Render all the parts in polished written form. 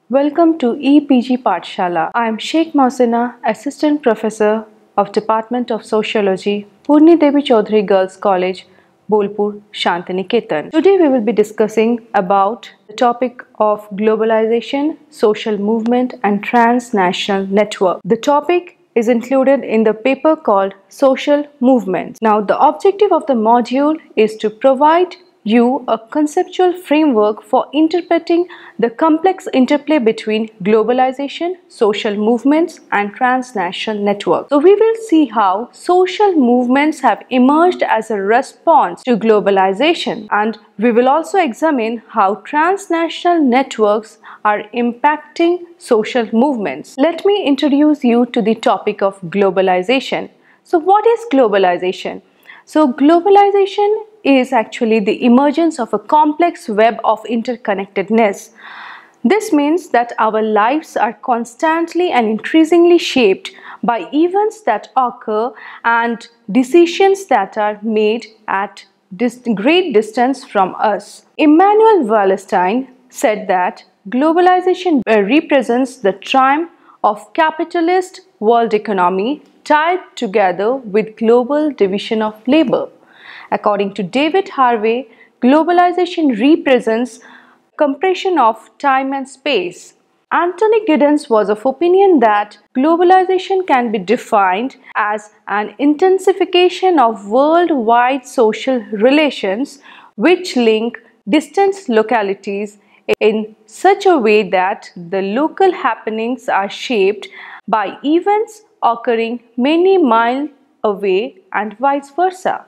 Welcome to EPG Pathshala. I am Sheikh Mohsina, Assistant Professor of Department of Sociology, Purni Devi Chaudhary Girls College, Bolpur, Shantiniketan. Today we will be discussing about the topic of globalization, social movement and transnational network. The topic is included in the paper called Social Movements. Now the objective of the module is to provide you a conceptual framework for interpreting the complex interplay between globalization, social movements and transnational networks. So we will see how social movements have emerged as a response to globalization, and we will also examine how transnational networks are impacting social movements. Let me introduce you to the topic of globalization. So what is globalization? So globalization is actually the emergence of a complex web of interconnectedness. This means that our lives are constantly and increasingly shaped by events that occur and decisions that are made at great distance from us. Immanuel Wallerstein said that globalization represents the triumph of capitalist world economy tied together with global division of labor. According to David Harvey, globalization represents compression of time and space. Anthony Giddens was of opinion that globalization can be defined as an intensification of worldwide social relations which link distant localities in such a way that the local happenings are shaped by events occurring many miles away and vice versa.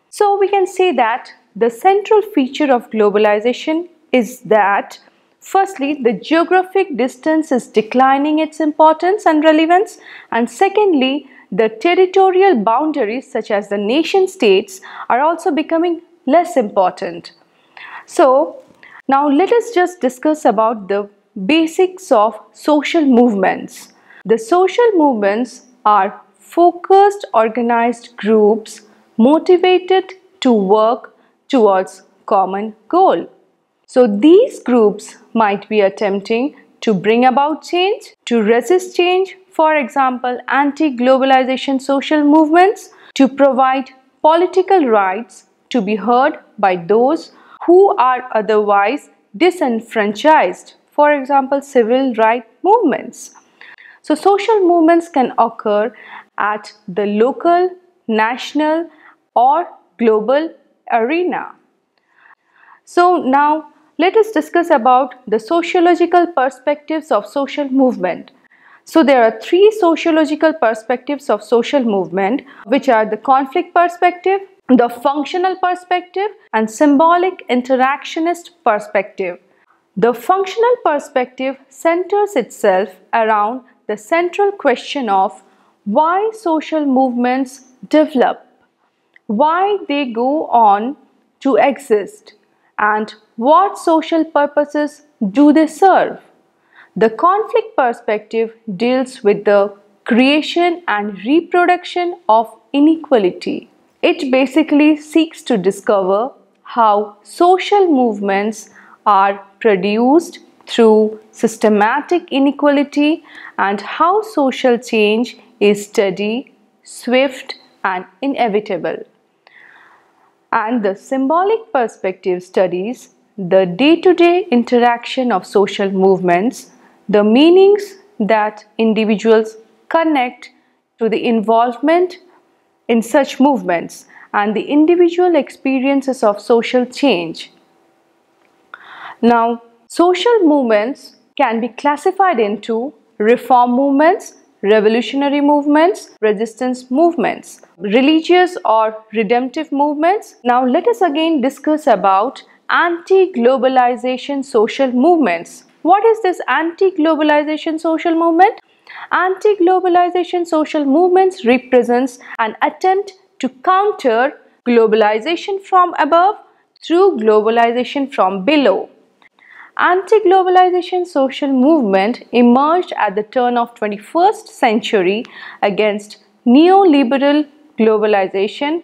So we can say that the central feature of globalization is that firstly, the geographic distance is declining its importance and relevance, and secondly, the territorial boundaries such as the nation states are also becoming less important. So now let us just discuss about the basics of social movements. The social movements are focused, organized groups motivated to work towards common goal. So these groups might be attempting to bring about change, to resist change, for example, anti-globalization social movements, to provide political rights to be heard by those who are otherwise disenfranchised, for example, civil rights movements. So social movements can occur at the local, national or global arena. So now let us discuss about the sociological perspectives of social movement. So there are three sociological perspectives of social movement, which are the conflict perspective, the functional perspective and symbolic interactionist perspective. The functional perspective centers itself around the central question of why social movements develop, why they go on to exist, and what social purposes do they serve. The conflict perspective deals with the creation and reproduction of inequality. It basically seeks to discover how social movements are produced through systematic inequality and how social change is steady, swift, and inevitable. And the symbolic perspective studies the day-to-day interaction of social movements, the meanings that individuals connect to the involvement in such movements, and the individual experiences of social change. Now, social movements can be classified into reform movements, revolutionary movements, resistance movements, religious or redemptive movements. Now let us again discuss about anti-globalization social movements. What is this anti-globalization social movement? Anti-globalization social movements represents an attempt to counter globalization from above through globalization from below. Anti-globalization social movement emerged at the turn of 21st century against neoliberal globalization,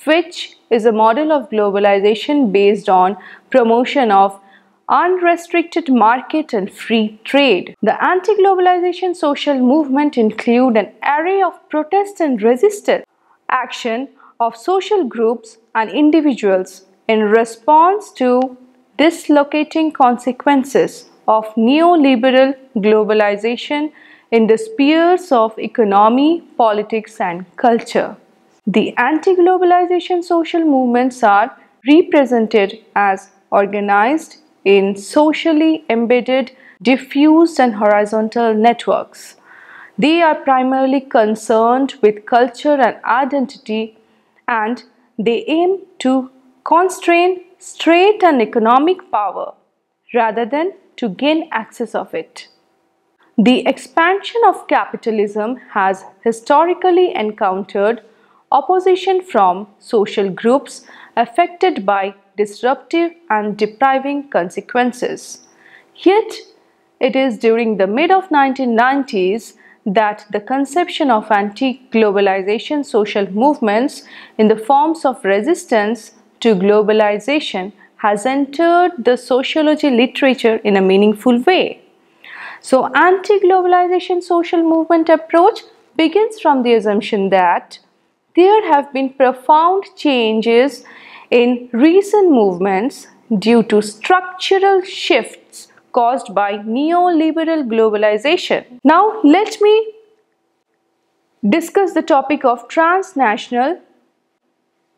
which is a model of globalization based on promotion of unrestricted market and free trade. The anti-globalization social movement include an array of protest and resistance action of social groups and individuals in response to dislocating consequences of neoliberal globalization in the spheres of economy, politics, and culture. The anti-globalization social movements are represented as organized in socially embedded, diffused, and horizontal networks. They are primarily concerned with culture and identity, and they aim to constrain state and economic power rather than to gain access of it. The expansion of capitalism has historically encountered opposition from social groups affected by disruptive and depriving consequences. Yet, it is during the mid of 1990s that the conception of anti-globalization social movements in the forms of resistance to globalization has entered the sociology literature in a meaningful way. So, anti-globalization social movement approach begins from the assumption that there have been profound changes in recent movements due to structural shifts caused by neoliberal globalization. Now, let me discuss the topic of transnational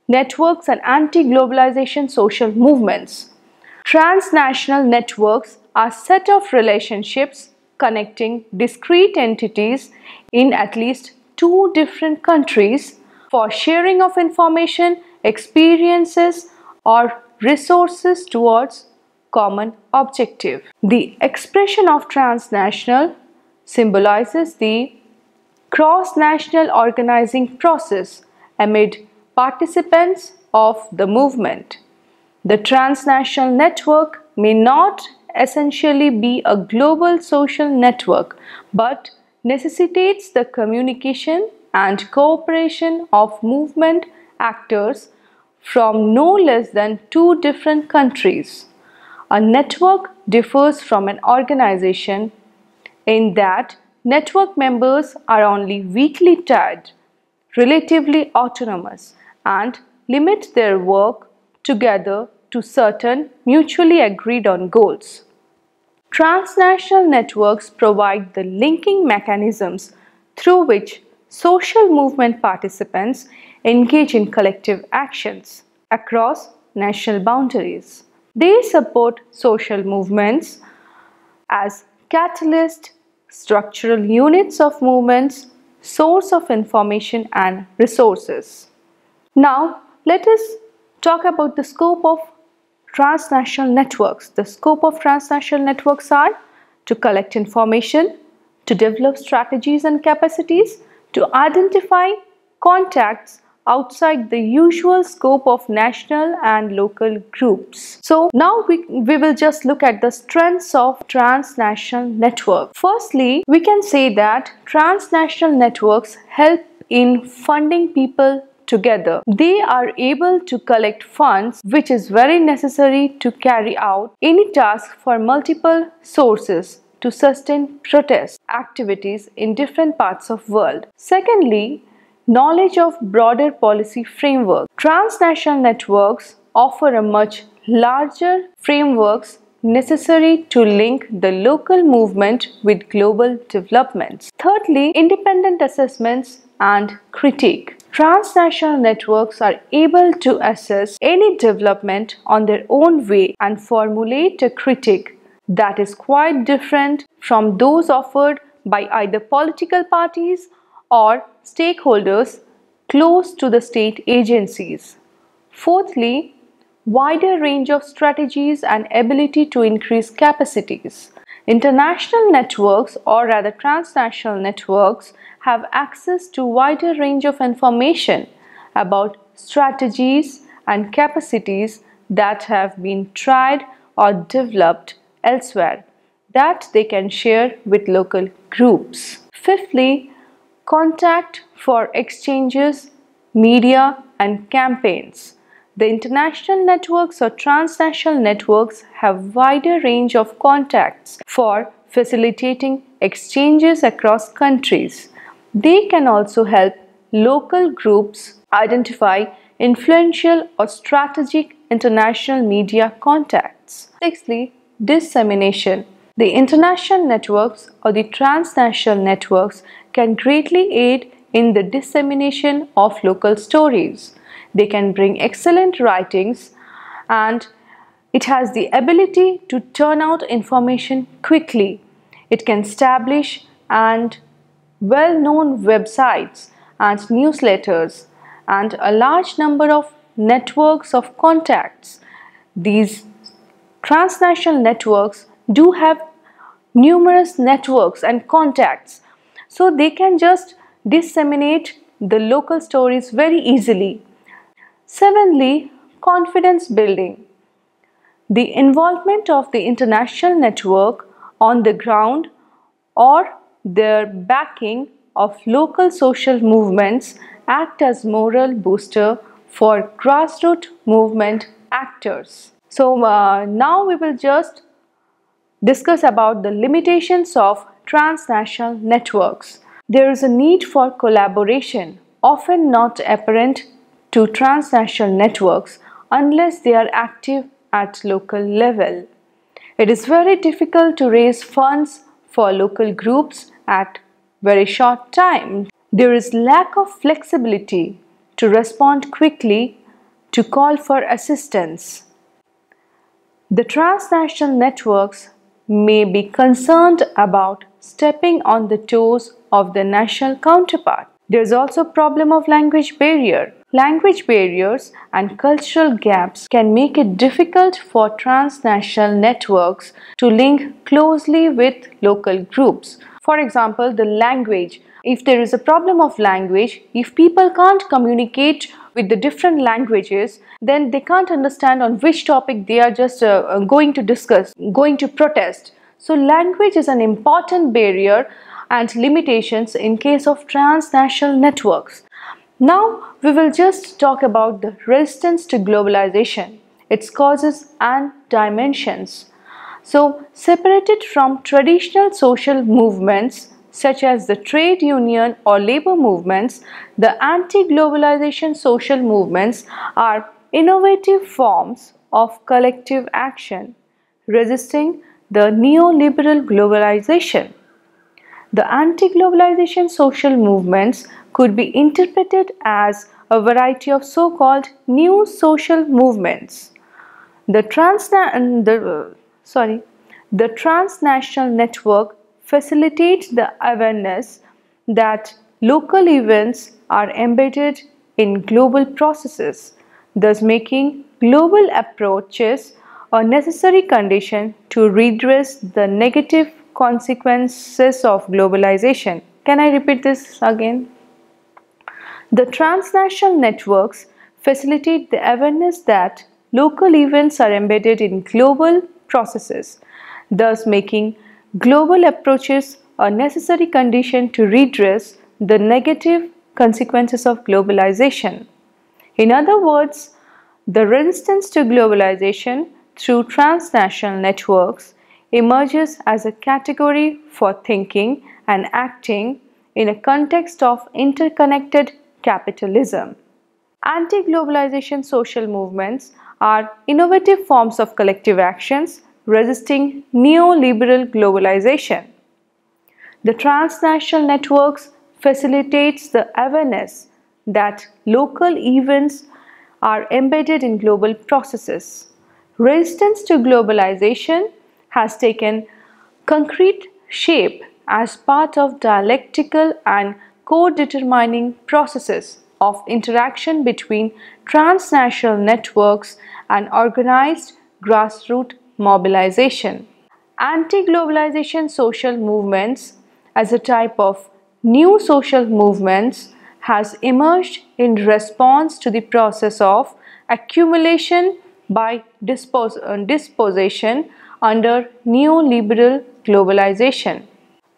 networks and anti-globalization social movements. Transnational networks are a set of relationships connecting discrete entities in at least two different countries for sharing of information, experiences, or resources towards common objective. The expression of transnational symbolizes the cross-national organizing process amid participants of the movement. The transnational network may not essentially be a global social network, but necessitates the communication and cooperation of movement actors from no less than two different countries. A network differs from an organization in that network members are only weakly tied, relatively autonomous, and limit their work together to certain mutually agreed on goals. Transnational networks provide the linking mechanisms through which social movement participants engage in collective actions across national boundaries. They support social movements as catalyst, structural units of movements, source of information and resources. Now, let us talk about the scope of transnational networks. The scope of transnational networks are to collect information, to develop strategies and capacities, to identify contacts outside the usual scope of national and local groups. So now we will just look at the strengths of transnational networks. Firstly, we can say that transnational networks help in funding people together. They are able to collect funds, which is very necessary to carry out any task for multiple sources to sustain protest activities in different parts of the world. Secondly, knowledge of broader policy framework. Transnational networks offer a much larger frameworks necessary to link the local movement with global developments. Thirdly, independent assessments and critique. Transnational networks are able to assess any development on their own way and formulate a critique that is quite different from those offered by either political parties or stakeholders close to the state agencies. Fourthly, wider range of strategies and ability to increase capacities. International networks, or rather transnational networks, have access to wider range of information about strategies and capacities that have been tried or developed elsewhere that they can share with local groups. Fifthly, contact for exchanges, media and campaigns. The international networks or transnational networks have wider range of contacts for facilitating exchanges across countries. They can also help local groups identify influential or strategic international media contacts. Sixthly, dissemination. The international networks or the transnational networks can greatly aid in the dissemination of local stories. They can bring excellent writings, and it has the ability to turn out information quickly. It can establish and well-known websites and newsletters and a large number of networks of contacts. These transnational networks do have numerous networks and contacts, so they can just disseminate the local stories very easily. Seventhly, confidence building. The involvement of the international network on the ground or their backing of local social movements act as moral booster for grassroots movement actors. So now we will just discuss about the limitations of transnational networks. There is a need for collaboration, often not apparent to transnational networks unless they are active at local level. It is very difficult to raise funds for local groups at very short time. There is lack of flexibility to respond quickly to call for assistance. The transnational networks may be concerned about stepping on the toes of the national counterpart. There is also a problem of language barrier. Language barriers and cultural gaps can make it difficult for transnational networks to link closely with local groups. For example, the language. If there is a problem of language, if people can't communicate with the different languages, then they can't understand on which topic they are just going to discuss, going to protest. So language is an important barrier and limitations in case of transnational networks. Now we will just talk about the resistance to globalization, its causes and dimensions. So separated from traditional social movements such as the trade union or labor movements, the anti-globalization social movements are innovative forms of collective action resisting the neoliberal globalization. The anti-globalization social movements could be interpreted as a variety of so-called new social movements. The transnational network facilitates the awareness that local events are embedded in global processes, thus making global approaches a necessary condition to redress the negative consequences of globalization. Can I repeat this again? The transnational networks facilitate the awareness that local events are embedded in global processes, thus making global approaches a necessary condition to redress the negative consequences of globalization. In other words, the resistance to globalization through transnational networks emerges as a category for thinking and acting in a context of interconnected capitalism. Anti-globalization social movements are innovative forms of collective actions resisting neoliberal globalization. The transnational networks facilitates the awareness that local events are embedded in global processes. Resistance to globalization has taken concrete shape as part of dialectical and co-determining processes of interaction between transnational networks and organized grassroots mobilization. Anti-globalization social movements as a type of new social movements has emerged in response to the process of accumulation by dispossession under neoliberal globalization.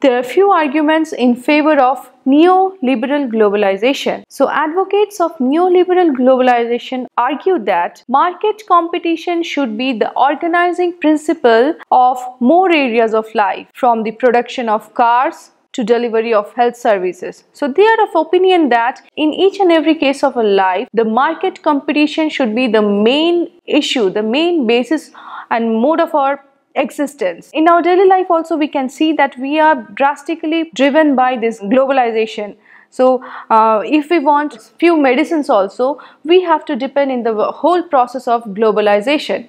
There are few arguments in favor of neoliberal globalization. So advocates of neoliberal globalization argue that market competition should be the organizing principle of more areas of life, from the production of cars to delivery of health services. So they are of opinion that in each and every case of a life, the market competition should be the main issue, the main basis and mode of our existence. In our daily life also, we can see that we are drastically driven by this globalization. So if we want few medicines also, we have to depend in the whole process of globalization.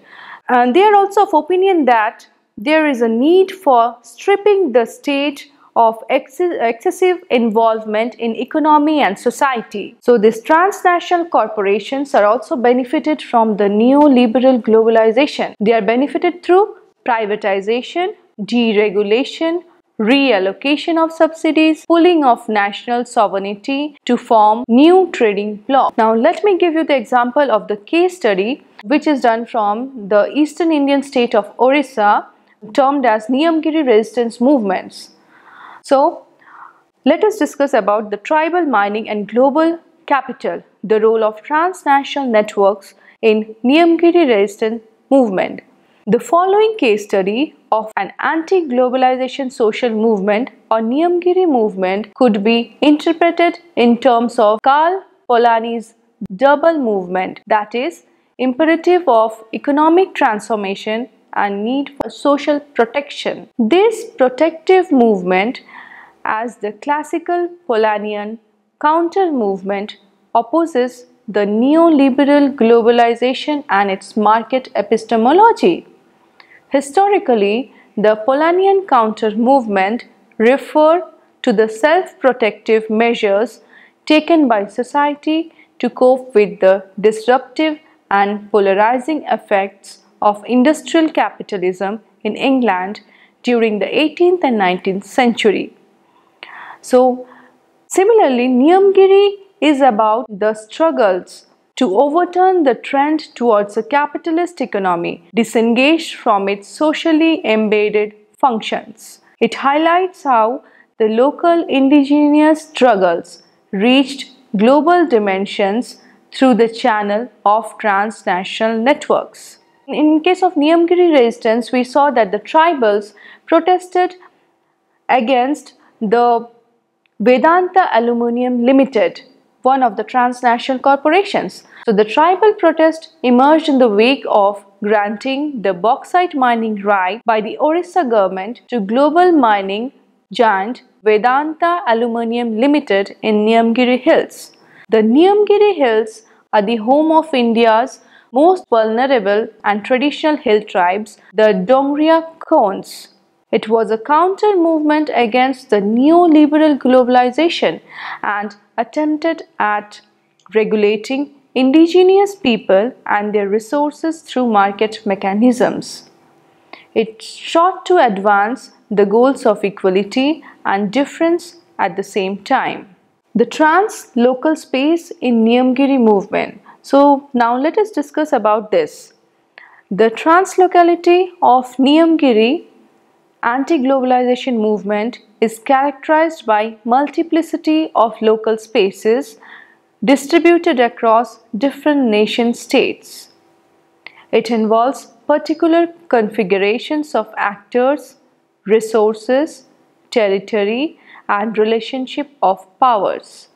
And they are also of opinion that there is a need for stripping the state of excessive involvement in economy and society. So these transnational corporations are also benefited from the neoliberal globalization. They are benefited through privatization, deregulation, reallocation of subsidies, pulling of national sovereignty to form new trading blocs. Now let me give you the example of the case study which is done from the Eastern Indian state of Orissa, termed as Niyamgiri resistance movements. So let us discuss about the tribal mining and global capital, the role of transnational networks in Niyamgiri resistance movement. The following case study of an anti-globalization social movement or Niyamgiri movement could be interpreted in terms of Karl Polanyi's double movement, that is, imperative of economic transformation and need for social protection. This protective movement, as the classical Polanyian counter movement, opposes the neoliberal globalization and its market epistemology. Historically, the Polanyian counter movement referred to the self-protective measures taken by society to cope with the disruptive and polarizing effects of industrial capitalism in England during the 18th and 19th century. So, similarly, Niyamgiri is about the struggles to overturn the trend towards a capitalist economy, disengaged from its socially embedded functions. It highlights how the local indigenous struggles reached global dimensions through the channel of transnational networks. In case of Niyamgiri resistance, we saw that the tribals protested against the Vedanta Aluminium Limited, one of the transnational corporations. So the tribal protest emerged in the wake of granting the bauxite mining right by the Orissa government to global mining giant Vedanta Aluminium Limited in Niyamgiri Hills. The Niyamgiri Hills are the home of India's most vulnerable and traditional hill tribes, the Dongria Khons. It was a counter movement against the neoliberal globalization and attempted at regulating indigenous people and their resources through market mechanisms. It sought to advance the goals of equality and difference at the same time. The trans-local space in Niyamgiri movement. So now let us discuss about this. The translocality of Niyamgiri anti-globalization movement is characterized by multiplicity of local spaces distributed across different nation states. It involves particular configurations of actors, resources, territory, and relationship of powers.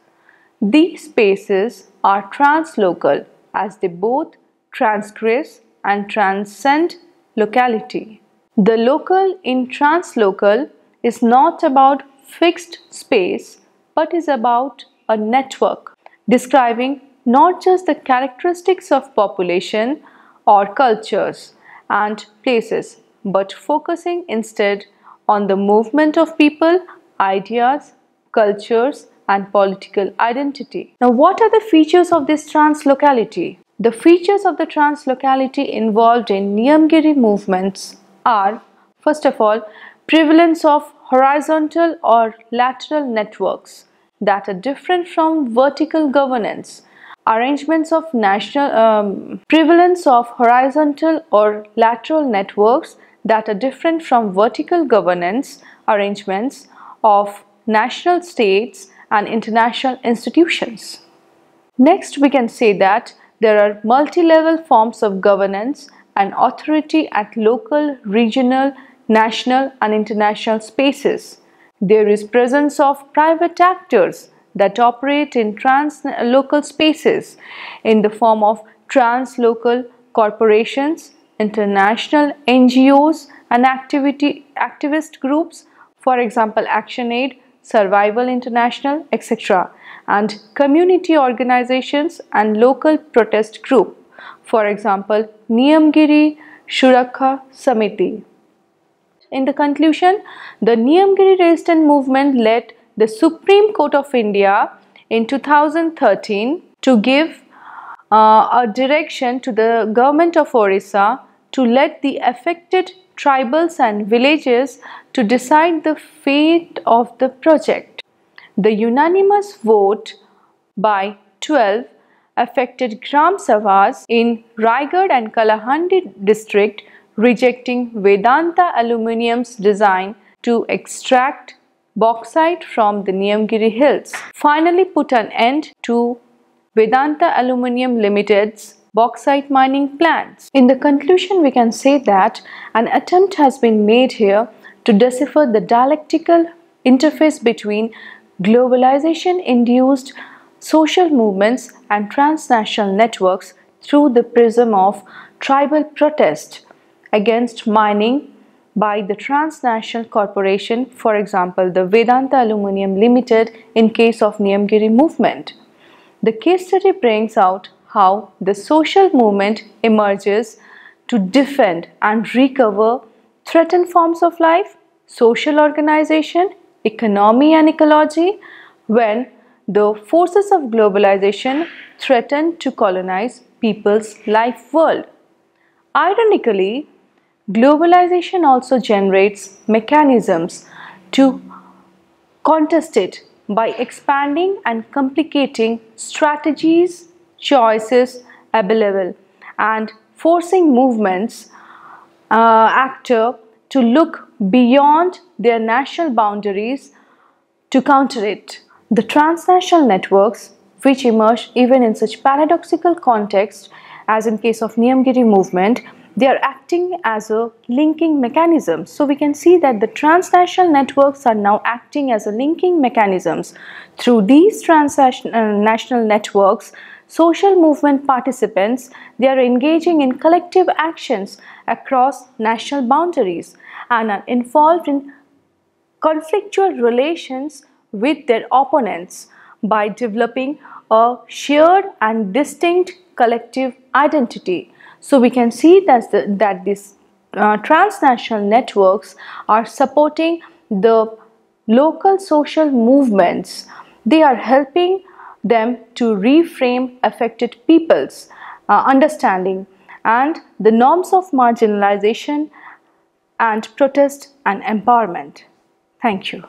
These spaces are translocal as they both transgress and transcend locality. The local in translocal is not about fixed space but is about a network describing not just the characteristics of population or cultures and places but focusing instead on the movement of people, ideas, cultures and political identity. Now, what are the features of this translocality? The features of the translocality involved in Niyamgiri movements are, first of all, prevalence of horizontal or lateral networks that are different from vertical governance, arrangements of prevalence of horizontal or lateral networks that are different from vertical governance arrangements of national states and international institutions. Next, we can say that there are multi-level forms of governance and authority at local, regional, national and international spaces. There is presence of private actors that operate in trans-local spaces in the form of translocal corporations, international NGOs and activist groups, for example ActionAid, Survival International, etc., and community organizations and local protest group, for example Niyamgiri Shurakha Samiti. In the conclusion, the Niyamgiri resistance movement led the Supreme Court of India in 2013 to give a direction to the government of Orissa to let the affected tribals and villages to decide the fate of the project. The unanimous vote by 12 affected Gram Sabhas in Raigad and Kalahandi district, rejecting Vedanta Aluminium's design to extract bauxite from the Niyamgiri hills, finally put an end to Vedanta Aluminium Limited's bauxite mining plans. In the conclusion, we can say that an attempt has been made here to decipher the dialectical interface between globalization-induced social movements and transnational networks through the prism of tribal protest against mining by the transnational corporation, for example the Vedanta Aluminium Limited in case of Niyamgiri movement. The case study brings out how the social movement emerges to defend and recover threatened forms of life, social organization, economy and ecology when the forces of globalization threaten to colonize people's life world. Ironically, globalization also generates mechanisms to contest it by expanding and complicating strategies, choices available and forcing movements actor to look beyond their national boundaries to counter it. The transnational networks, which emerge even in such paradoxical contexts as in case of Niyamgiri movement, they are acting as a linking mechanism. So we can see that the transnational networks are now acting as a linking mechanisms. Through these transnational networks, social movement participants, they are engaging in collective actions across national boundaries and are involved in conflictual relations with their opponents by developing a shared and distinct collective identity. So we can see that these transnational networks are supporting the local social movements. They are helping them to reframe affected people's understanding and the norms of marginalization and protest and empowerment. Thank you.